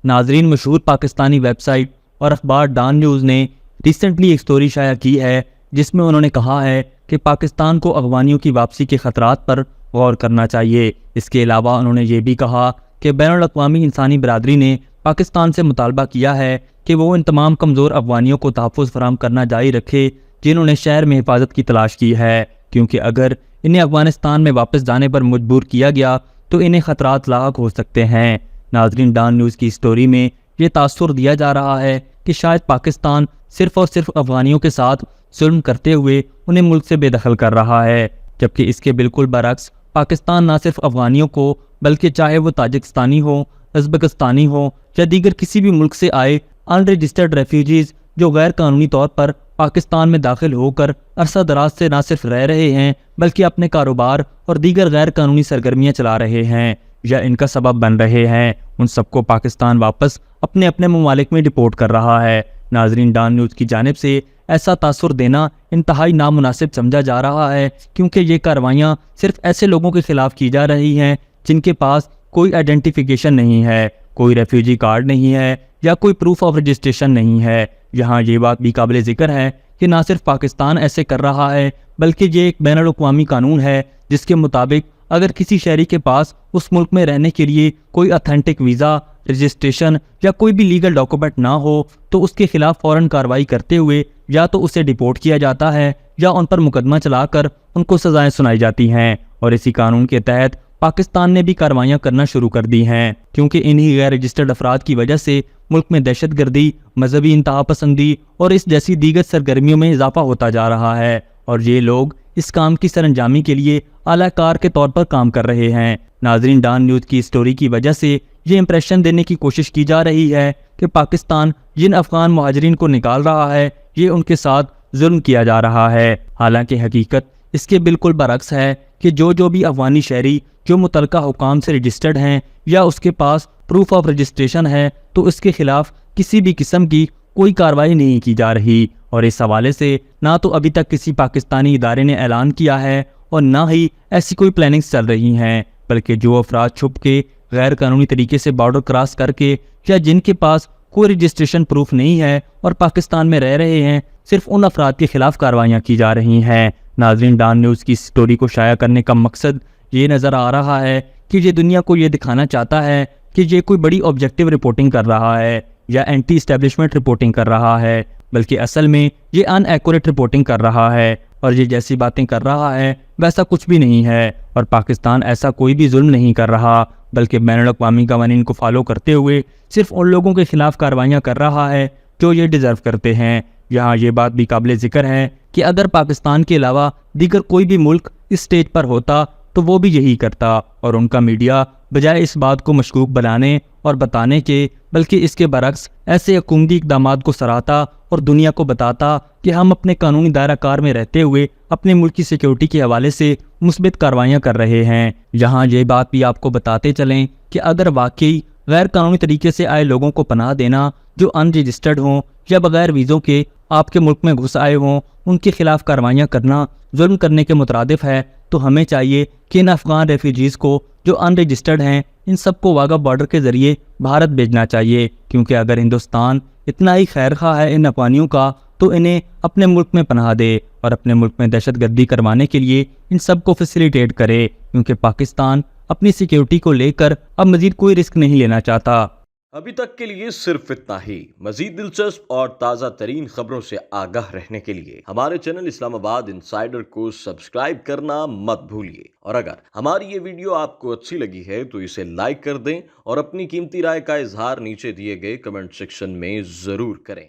ناظرین، مشہور Pakistani web site اور اخبار ڈان نیوز نے ریسنٹلی ایک سٹوری شائع کی ہے جس میں انہوں نے کہا ہے کہ پاکستان کو افغانیوں کی واپسی کے خطرات پر غور کرنا چاہیے۔ اس کے علاوہ انہوں نے یہ بھی کہا کہ بین الاقوامی انسانی برادری نے پاکستان سے مطالبہ کیا ہے کہ وہ ان تمام کمزور افغانیوں کو تحفظ فراہم کرنا جاری رکھے جنہوں نے شہر میں حفاظت کی تلاش کی ہے، کیونکہ اگر انہیں افغانستان میں واپس جانے پر مجبور کیا گیا تو انہیں خطرات لاحق ہو سکتے ہیں۔ ناظرین، ڈان نیوز کی سٹوری میں یہ تاثر دیا جا رہا ہے کہ شاید پاکستان صرف اور صرف افغانیوں کے ساتھ ظلم کرتے ہوئے انہیں ملک سے بے دخل کر رہا ہے، جبکہ اس کے بالکل برعکس پاکستان نہ صرف افغانیوں کو بلکہ چاہے وہ تاجکستانی ہو، ازبکستانی ہو یا دیگر کسی بھی ملک سے آئے ان رجسٹرڈ ریفیوجیز جو غیر قانونی طور پر پاکستان میں داخل ہو کر عرصہ دراز سے نہ صرف رہ رہے ہیں بلکہ اپنے کاروبار اور دیگر غیر قانونی سرگرمیاں چلا رہے ہیں یا ان کا سبب بن رہے ہیں، ان سب کو پاکستان واپس اپنے اپنے ممالک میں ڈپورٹ کر رہا ہے۔ ناظرین، ڈان نیوز کی جانب سے ایسا تاثر دینا انتہائی نامناسب سمجھا جا رہا ہے، کیونکہ یہ کارروائیاں صرف ایسے لوگوں کے خلاف کی جا رہی ہیں جن کے پاس کوئی آئیڈینٹیفیکیشن نہیں ہے، کوئی ریفیوجی کارڈ نہیں ہے یا کوئی پروف آف رجسٹریشن نہیں ہے۔ یہاں یہ بات بھی قابل ذکر ہے کہ نہ صرف پاکستان ایسے کر رہا ہے بلکہ یہ ایک بین الاقوامی قانون ہے جس کے مطابق اگر کسی شہری کے پاس اس ملک میں رہنے کے لیے کوئی اتھینٹک ویزا، رجسٹریشن یا کوئی بھی لیگل ڈاکومنٹ نہ ہو تو اس کے خلاف فوراً کارروائی کرتے ہوئے یا تو اسے ڈپورٹ کیا جاتا ہے یا ان پر مقدمہ چلا کر ان کو سزائیں سنائی جاتی ہیں۔ اور اسی قانون کے تحت پاکستان نے بھی کارروائیاں کرنا شروع کر دی ہیں، کیونکہ انہی غیر رجسٹرڈ افراد کی وجہ سے ملک میں دہشت گردی، مذہبی انتہا پسندی اور اس جیسی دیگر سرگرمیوں میں اضافہ ہوتا جا رہا ہے، اور یہ لوگ اس کام کی سر انجامی کے لیے اعلیٰ کار کے طور پر کام کر رہے ہیں۔ ناظرین، ڈان نیوز کی سٹوری کی وجہ سے یہ امپریشن دینے کی کوشش کی جا رہی ہے کہ پاکستان جن افغان مہاجرین کو نکال رہا ہے یہ ان کے ساتھ ظلم کیا جا رہا ہے، حالانکہ حقیقت اس کے بالکل برعکس ہے کہ جو بھی افغانی شہری جو متعلقہ حکام سے رجسٹرڈ ہیں یا اس کے پاس پروف آف رجسٹریشن ہے تو اس کے خلاف کسی بھی قسم کی کوئی کارروائی نہیں کی جا رہی، اور اس حوالے سے نہ تو ابھی تک کسی پاکستانی ادارے نے اعلان کیا ہے اور نہ ہی ایسی کوئی پلاننگز چل رہی ہیں، بلکہ جو افراد چھپ کے غیر قانونی طریقے سے بارڈر کراس کر کے یا جن کے پاس کوئی رجسٹریشن پروف نہیں ہے اور پاکستان میں رہ رہے ہیں، صرف ان افراد کے خلاف کارروائیاں کی جا رہی ہیں۔ ناظرین، ڈان نیوز کی سٹوری کو شائع کرنے کا مقصد یہ نظر آ رہا ہے کہ یہ دنیا کو یہ دکھانا چاہتا ہے کہ یہ کوئی بڑی آبجیکٹیو رپورٹنگ کر رہا ہے یا اینٹی اسٹیبلشمنٹ رپورٹنگ کر رہا ہے، بلکہ اصل میں یہ ان ایکوریٹ رپورٹنگ کر رہا ہے اور یہ جیسی باتیں کر رہا ہے ویسا کچھ بھی نہیں ہے، اور پاکستان ایسا کوئی بھی ظلم نہیں کر رہا بلکہ بین الاقوامی قوانین کو فالو کرتے ہوئے صرف ان لوگوں کے خلاف کارروائیاں کر رہا ہے جو یہ ڈیزرو کرتے ہیں۔ یہاں یہ بات بھی قابل ذکر ہے کہ اگر پاکستان کے علاوہ دیگر کوئی بھی ملک اس سٹیج پر ہوتا تو وہ بھی یہی کرتا، اور ان کا میڈیا بجائے اس بات کو مشکوک بنانے اور بتانے کے بلکہ اس کے برعکس ایسے حکومتی اقدامات کو سراہتا اور دنیا کو بتاتا کہ ہم اپنے قانونی دائرہ کار میں رہتے ہوئے اپنے ملک کی سیکیورٹی کے حوالے سے مثبت کارروائیاں کر رہے ہیں۔ یہاں یہ بات بھی آپ کو بتاتے چلیں کہ اگر واقعی غیر قانونی طریقے سے آئے لوگوں کو پناہ دینا جو ان رجسٹرڈ ہوں یا بغیر ویزوں کے آپ کے ملک میں گھس آئے ہوں، ان کے خلاف کارروائیاں کرنا ظلم کرنے کے مترادف ہے، تو ہمیں چاہیے کہ ان افغان ریفیوجیز کو جو ان رجسٹرڈ ہیں ان سب کو واگا بارڈر کے ذریعے بھارت بھیجنا چاہیے، کیونکہ اگر ہندوستان اتنا ہی خیر خواہ ہے ان افغانیوں کا تو انہیں اپنے ملک میں پناہ دے اور اپنے ملک میں دہشت گردی کروانے کے لیے ان سب کو فیسیلیٹیٹ کرے، کیونکہ پاکستان اپنی سیکیورٹی کو لے کر اب مزید کوئی رسک نہیں لینا چاہتا۔ ابھی تک کے لیے صرف اتنا ہی۔ مزید دلچسپ اور تازہ ترین خبروں سے آگاہ رہنے کے لیے ہمارے چینل اسلام آباد انسائیڈر کو سبسکرائب کرنا مت بھولیے، اور اگر ہماری یہ ویڈیو آپ کو اچھی لگی ہے تو اسے لائک کر دیں اور اپنی قیمتی رائے کا اظہار نیچے دیے گئے کمنٹ سیکشن میں ضرور کریں۔